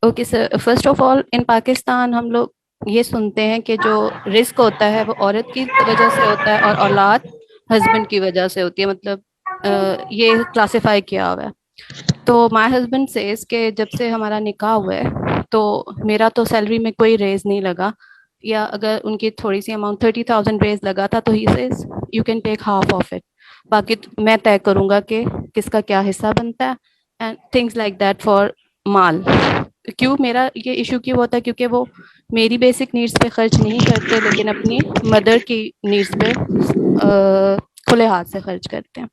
Okay sir, first of all in Pakistan ہم لوگ یہ سنتے ہیں کہ جو رزق ہوتا ہے وہ عورت کی وجہ سے ہوتا ہے اور اولاد ہسبینڈ کی وجہ سے ہوتی ہے، مطلب یہ کلاسیفائی کیا ہوا ہے. تو مائی ہسبینڈ سیز کہ جب سے ہمارا نکاح ہوا ہے تو میرا تو سیلری میں کوئی ریز نہیں لگا، یا اگر ان کی تھوڑی سی اماؤنٹ 30,000 ریز لگا تھا تو ہی says you can take half of it, باقی میں طے کروں گا کہ کس کا کیا حصہ بنتا ہے and things like that formal. کیوں میرا یہ ایشو کیوں ہوتا ہے؟ کیونکہ وہ میری بیسک نیڈس پہ خرچ نہیں کرتے لیکن اپنی مدر کی نیڈس پہ کھلے ہاتھ سے خرچ کرتے ہیں.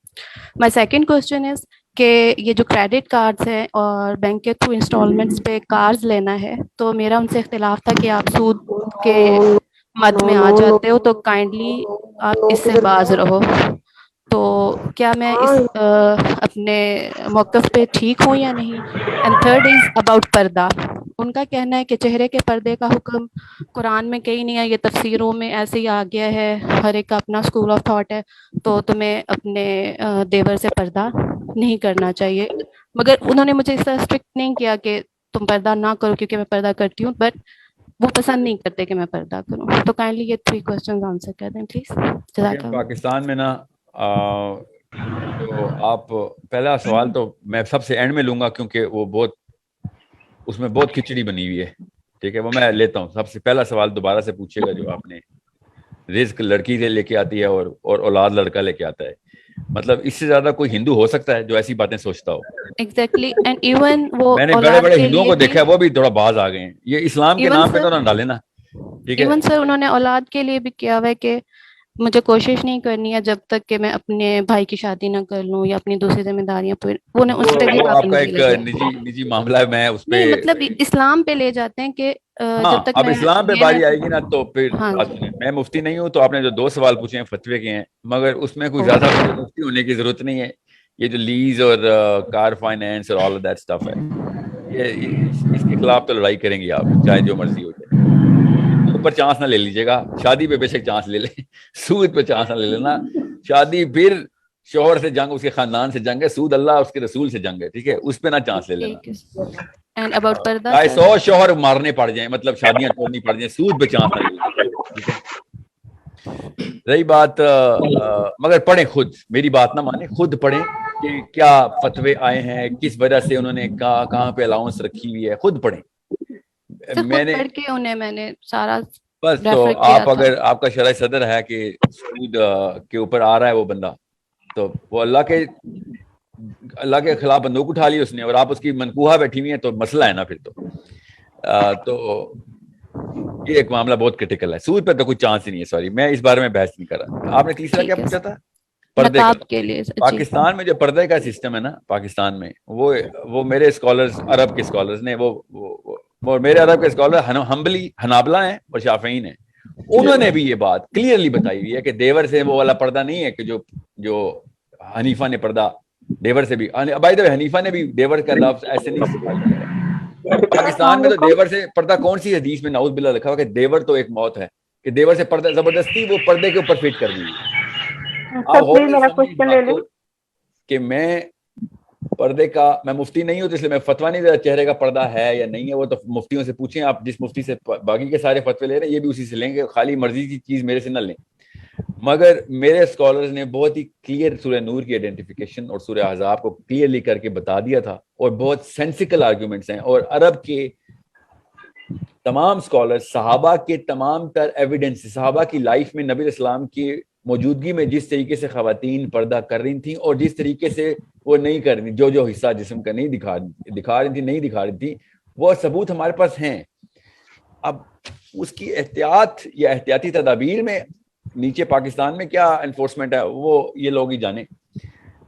مائی سیکنڈ کوشچن از کہ یہ جو کریڈٹ کارڈس ہیں اور بینک کے تھرو انسٹالمنٹس پہ کارز لینا ہے، تو میرا ان سے اختلاف تھا کہ آپ سود کے مد میں آ جاتے ہو تو کائنڈلی آپ اس سے باز رہو. تو کیا میں اس اپنے موقف پہ ٹھیک ہوں یا نہیں؟ اینڈ تھرڈ از اباؤٹ پردہ. ان کا کہنا ہے کہ چہرے کے پردے کا حکم قرآن میں کہیں نہیں ہے، یہ تفسیروں میں ایسے ہی آ گیا ہے، ہر ایک کا اپنا اسکول آف تھاٹ ہے، تو تمہیں اپنے دیور سے پردہ نہیں کرنا چاہیے. مگر انہوں نے مجھے اس طرح اسٹرکٹ نہیں کیا کہ تم پردہ نہ کرو، کیونکہ میں پردہ کرتی ہوں، بٹ وہ پسند نہیں کرتے کہ میں پردہ کروں. تو کائنڈلی یہ 3 کوسچنز آنسر کر دیں پلیز. جزاک اللہ. پاکستان میں نا جو آپ پہلا سوال تو میں سب سے اینڈ میں لوں گا کیونکہ وہ بہت اس میں بہت کھچڑی بنی ہوئی ہے، ٹھیک ہے، وہ میں لیتا ہوں. سب سے پہلا سوال دوبارہ سے پوچھے گا جو آپ نے، رزق لڑکی سے لے کے آتی ہے اور اولاد لڑکا لے کے آتا ہے. مطلب اس سے زیادہ کوئی ہندو ہو سکتا ہے جو ایسی باتیں سوچتا ہو؟ ایگزیکٹلی. اینڈ ایون وہ میں نے بڑے اولاد بڑے کے ہندوؤں لیے کو بھی، دیکھا ہے، وہ بھی تھوڑا باز آ گئے ہیں. یہ اسلام کے ایون نام پہ سر تو نہ ڈالے نا، ٹھیک ہے. ایون سر انہوں نے اولاد کے لیے بھی کیا ہوا ہے کہ مجھے کوشش نہیں کرنی ہے جب تک کہ میں اپنے بھائی کی شادی نہ کر لوں یا اپنی دوسری ذمہ داریاں پوری، وہ اس پہ بھی وہ آپ کا پابندی ایک لگی. نجی معاملہ ہے. میں اس پہ نہیں مطلب اسلام پہ لے جاتے ہیں کہ ہاں جب تک اب میں اسلام پہ یہ نہ، باری آئے گی نا تو پھر ہاں بات سنیں. میں مفتی نہیں ہوں، تو آپ نے جو 2 سوال پوچھے ہیں فتوے کے ہیں، مگر اس میں کوئی زیادہ مفتی ہونے کی ضرورت نہیں ہے. یہ جو لیز اور کار فائنینس اور آل دیٹ اسٹف ہے، یہ اس کے خلاف تو لڑائی کریں گے آپ، چاہے جو مرضی ہو جائے. اوپر چانس نہ لے لیجیے گا، شادی پہ بے شک چانس لے لیں، سود پہ چانس نہ لے لینا. شادی پھر شوہر سے جنگ، اس کے خاندان سے جنگ ہے، سود اللہ اس کے رسول سے جنگ ہے، ٹھیک ہے، اس پہ نہ چانس لے لینا. ٹھیک ہے. اینڈ اباؤٹ پردہ چاہے سر. 100 شوہر مارنے پڑ جائیں، مطلب شادیاں توڑنی پڑ جائیں، سود پہ چانس نہ لینا، ٹھیک ہے. رہی بات مگر پڑھیں خود، میری بات نہ مانیں، خود پڑھیں کہ کیا فتوے آئے ہیں، کس وجہ سے انہوں نے کہاں پہ الاؤنس رکھی ہوئی ہے، خود پڑھیں. سر میں خود نے پڑھ کے انہیں میں نے سارا بس تو ریفر کیا آپ تھا. اگر آپ کا شرح صدر ہے کہ سود کے اوپر آ رہا ہے وہ بندہ، تو وہ اللہ کے خلاف بندوق اٹھا لی اس نے، اور آپ اس کی منقوہہ بیٹھی ہوئی ہیں، تو مسئلہ ہے نا پھر. تو یہ ایک معاملہ بہت کرٹیکل ہے. سود پہ تو کوئی چانس ہی نہیں ہے. سوری، میں اس بارے میں بحث نہیں کر رہا. آپ نے تیسرا کیا ٹھیک ہے پوچھا سر. تھا؟ پردے کا. نقاب کے لیے جی. پاکستان میں جو پردے کا سسٹم ہے نا، پاکستان میں وہ میرے اسکالرز، عرب کے اسکالرز نے وہ میرے عرب کے اسکالر ہمبلی حنابلہ ہیں اور شافعین ہیں، انہوں نے بھی یہ بات کلیئرلی بتائی ہوئی ہے کہ دیور سے وہ والا پردہ نہیں ہے کہ جو حنیفہ نے پردہ دیور سے بھی، بائی دا وے حنیفہ نے بھی دیور کا لفظ ایسے نہیں استعمال کیا ہے. پاکستان میں تو دیور سے پردہ کون سی حدیث میں نعوذ باللہ لکھا ہوا کہ دیور تو ایک موت ہے، کہ دیور سے پردہ زبردستی وہ پردے کے اوپر فٹ کر دی ہے. آپ غور سے سمجھیں اس بات کو کہ میں پردے کا، میں مفتی نہیں ہوں تو اس لیے میں فتویٰ نہیں دیتا چہرے کا پردہ ہے یا نہیں ہے. وہ تو مفتیوں سے پوچھیں، آپ جس مفتی سے باقی کے سارے فتوے لے رہے ہیں یہ بھی اسی سے لیں گے، خالی مرضی کی چیز میرے سے نہ لیں. مگر میرے اسکالرز نے بہت ہی کلیئر سورہ نور کی آئیڈینٹیفیکیشن اور سورہ احزاب کو کلیئرلی کر کے بتا دیا تھا، اور بہت سینسیکل آرگومنٹس ہیں. اور عرب کے تمام اسکالر صحابہ کے تمام تر ایویڈنس، صحابہ کی لائف میں نبی الاسلام کی موجودگی میں جس طریقے سے خواتین پردہ کر رہی تھیں اور جس طریقے سے وہ نہیں کر رہی، جو حصہ جسم کا نہیں دکھا رہی تھی، وہ ثبوت ہمارے پاس ہیں. اب اس کی احتیاط یا احتیاطی تدابیر میں نیچے پاکستان میں کیا انفورسمنٹ ہے وہ یہ لوگ ہی جانیں.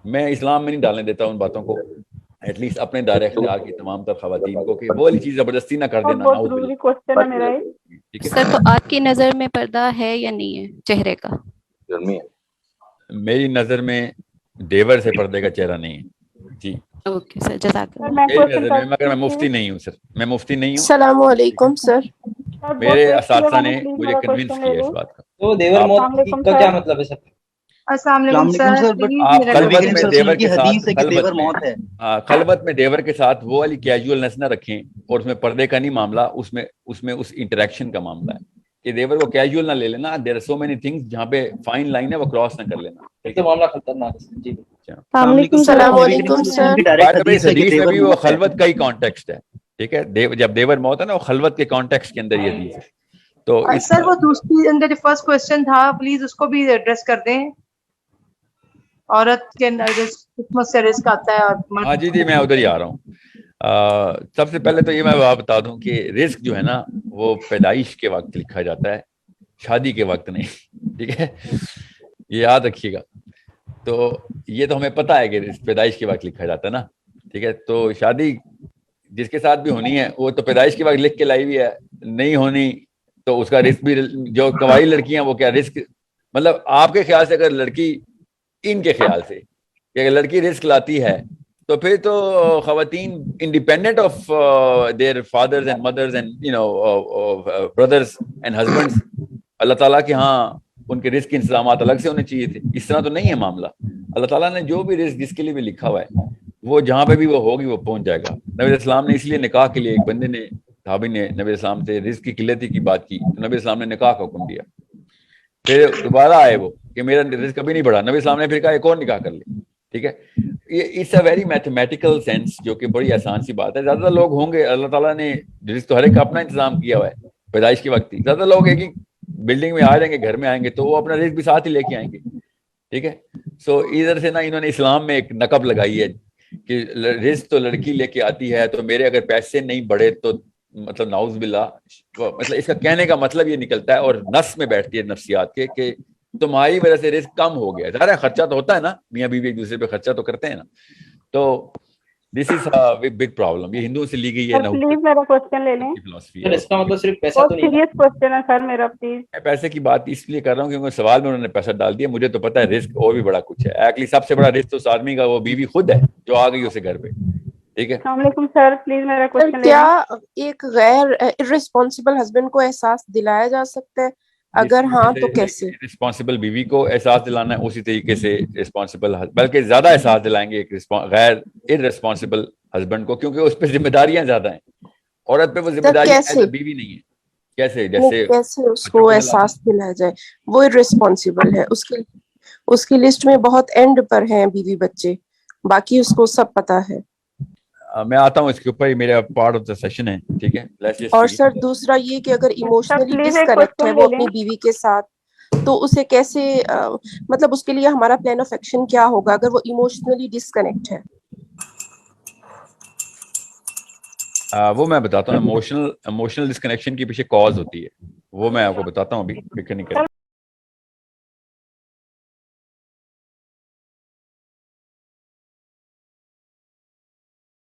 میں اسلام میں نہیں ڈالنے دیتا ان باتوں کو، ایٹ لیسٹ اپنے دائرہ اختیار کی تمام تر خواتین کو، کہ وہ والی چیز زبردستی نہ کر دینا. بہت ضروری کوشچن ہے میرا ٹھیک ہے سر تو آپ کی نظر میں پردہ ہے یا نہیں ہے چہرے کا؟ میری نظر میں دیور سے پردے کا چہرہ نہیں ہے جی. اوکے سر، جزاک سر اللہ. میں میری کوشچن نظر میں مگر میں مفتی نہیں ہوں سر، میں مفتی نہیں ہوں. السلام علیکم سر. میرے اساتذہ نے مجھے کنونس کیا اس بات کا. تو دیور موت السلام علیکم کا سر. کیا مطلب ہے سر؟ السلام علیکم سر. پلیز آپ میرا خلوت میں کوشچن. دیور کے حدیث ہے ساتھ کہ دیور موت ہے. خلوت میں دیور کے ساتھ وہ والی کیجولنس نہ رکھیں، اور اس میں پردے کا نہیں معاملہ، اس میں اس انٹریکشن کا معاملہ ہے کہ دیور کو کیجول نہ لے لینا. There are so many things جہاں پہ فائن لائن ہے، وہ کراس نہ کر لینا. تو معاملہ خطرناک ہے جی. السلام علیکم السلام سر. علیکم سر. اس حدیث میں بھی وہ خلوت کا ہی کانٹیکسٹ ہے، ٹھیک ہے. جب دیور موت ہے نا، وہ خلوت کے کانٹیکسٹ کے اندر یہ حدیث ہے. تو سر وہ دوسری اندر فرسٹ کوشچن تھا، پلیز اس کو بھی ایڈریس کر دیں. عورت کے قسمت سے رزق آتا ہے اور ہاں جی میں ادھر ہی آ رہا ہوں. سب سے پہلے تو یہ میں بتا دوں کہ رزق جو ہے نا، وہ پیدائش کے وقت لکھا جاتا ہے، شادی کے وقت نہیں، ٹھیک ہے. یہ یاد رکھیے گا. تو یہ تو ہمیں پتہ ہے کہ پیدائش کے وقت لکھا جاتا ہے نا، ٹھیک ہے. تو شادی جس کے ساتھ بھی ہونی ہے وہ تو پیدائش کے وقت لکھ کے لائی ہوئی ہے. نہیں ہونی تو اس کا رزق بھی، جو کوائی لڑکیاں وہ کیا رزق، مطلب آپ کے خیال سے اگر لڑکی، ان کے خیال سے کہ اگر لڑکی رزق لاتی ہے تو پھر تو خواتین independent of their fathers and mothers and brothers and husbands, اللہ تعالیٰ کے ہاں ان کے رزق کے انتظامات الگ سے ہونے چاہیے تھے. اس طرح تو نہیں ہے معاملہ. اللہ تعالیٰ نے جو بھی رزق جس کے لیے بھی لکھا ہوا ہے، وہ جہاں پہ بھی وہ ہوگی وہ پہنچ جائے گا. نبی اسلام نے اس لیے نکاح کے لیے، ایک بندے نے، صحابی نے نبی اسلام سے رزق کی قلت کی بات کی تو نبی اسلام نے نکاح کا حکم دیا. پھر دوبارہ آئے وہ کہ میرا رزق کبھی نہیں بڑھا، نبی اسلام نے پھر کہا ایک اور نکاح کر لے. ٹھیک ہے. یہ it's a very mathematical sense, جو کہ بڑی آسان سی بات ہے. زیادہ لوگ ہوں گے، اللہ تعالیٰ نے رزق تو ہر ایک کا اپنا انتظام کیا ہوا ہے پیدائش کے وقت ہی. زیادہ لوگ ایک ہی بلڈنگ میں آ جائیں گے، گھر میں آئیں گے تو وہ اپنا رزق بھی ساتھ ہی لے کے آئیں گے. ٹھیک ہے. سو ادھر سے نا انہوں نے اسلام میں ایک نقب لگائی ہے کہ رزق تو لڑکی لے کے آتی ہے، تو میرے اگر پیسے نہیں بڑھے تو مطلب نعوذ باللہ، مطلب اس کا کہنے کا مطلب یہ نکلتا ہے، اور نس میں بیٹھتی ہے نفسیات کے، کہ تمہاری وجہ سے رزق کم ہو گیا. ظاہر ہے خرچہ تو ہوتا ہے نا، میاں بیوی ایک دوسرے پہ خرچہ تو کرتے ہیں نا. تو دس از اے بگ پرابلم. یہ ہندوؤں سے لی گئی ہے پلیز میرا کوشچن لے لیں. فلسفی سر ہے. اس کا مطلب صرف پیسہ بہت تو نہیں ہے. سیریس کوشچن ہے سر میرا، پلیز. میں پیسے کی بات اس لیے کر رہا ہوں کیونکہ سوال میں انہوں نے پیسہ ڈال دیا. مجھے تو پتا ہے رزق اور بھی بڑا کچھ ہے. ایکچولی سب سے بڑا رزق تو اس آدمی کا وہ بیوی خود ہے جو آ گئی اسے گھر پہ. ٹھیک ہے. السلام علیکم سر. پلیز میرا سر کوشچن لے کیا لیں. ایک غیر irresponsible ہسبینڈ کو احساس دلایا جا سکتا ہے؟ اگر ہاں تو کیسے؟ رسپانسبل بیوی کو احساس دلانا ہے اسی طریقے سے رسپانسبل، بلکہ زیادہ احساس دلائیں گے ایک غیر ارریسپانسبل ہسبینڈ کو، کیونکہ اس پہ ذمہ داریاں زیادہ ہیں. عورت پہ وہ ذمہ داریاں بیوی نہیں ہے. کیسے؟ جیسے کیسے اس کو احساس دلایا جائے وہ irresponsible ہے؟ اس کی لسٹ میں بہت اینڈ پر ہیں بیوی بچے، باقی اس کو سب پتا ہے. میں آتا ہوں اس کے اوپر، ہی میرا پارٹ آف دا سیشن ہے. ٹھیک ہے. اور سر دوسرا یہ کہ اگر ایموشنلی please ایک ڈسکنیکٹ ہے question وہ لے اپنی لیں. بیوی کے ساتھ، تو اسے کیسے مطلب اس کے لیے ہمارا پلان آف ایکشن کیا ہوگا اگر وہ ایموشنلی ڈسکنیکٹ ہے؟ وہ میں بتاتا ہوں. ایموشنل ڈسکنیکشن کی پیچھے کاز ہوتی ہے، وہ میں آپ کو بتاتا ہوں ابھی، فکر نہیں کریں.